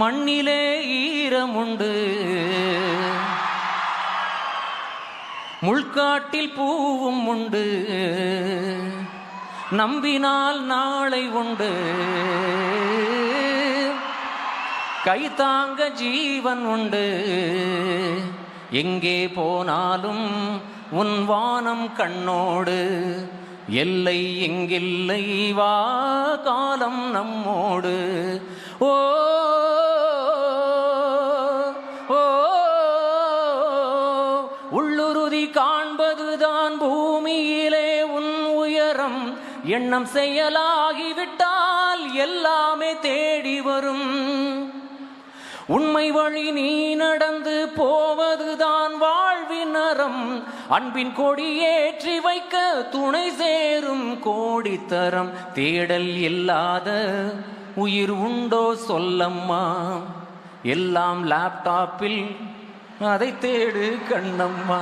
மண்ணிலே ஈரமுண்டு, முள்காட்டில் பூவும் உண்டு, நம்பினால் நாளை உண்டு, கைதாங்க ஜீவன் உண்டு. எங்கே போனாலும் உன் வானம் கண்ணோடு, எல்லை எங்கில்லை வா காலம் நம்மோடு. ஓ ஓ உள்ளுறுதி காண்பதுதான் பூமியிலே உன் உயரம். எண்ணம் செயலாகிவிட்டால் எல்லாமே தேடி வரும். உண்மை வழி நீ நடந்து போவதுதான் வாழ்வின் அறம். அன்பின் கொடி ஏற்றி வைக்க துணை சேரும் கோடித்தரம். தேடல் இல்லாத உயிர் உண்டோ சொல்லம்மா, எல்லாம் லேப்டாப்பில் அதை தேடு கண்ணம்மா.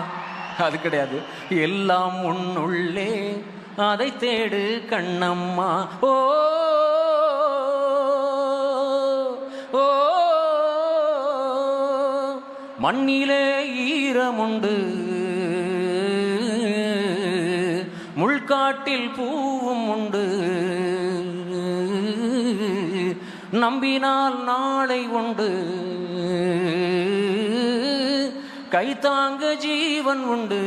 அது கிடையாது, எல்லாம் உன்னுள்ளே அதை தேடு கண்ணம்மா. ஓ ஓ மண்ணிலே ஈரமுண்டு, முள்காட்டில் பூவும் உண்டு, நம்பினால் நாளை உண்டு, கைதாங்க ஜீவன் உண்டு.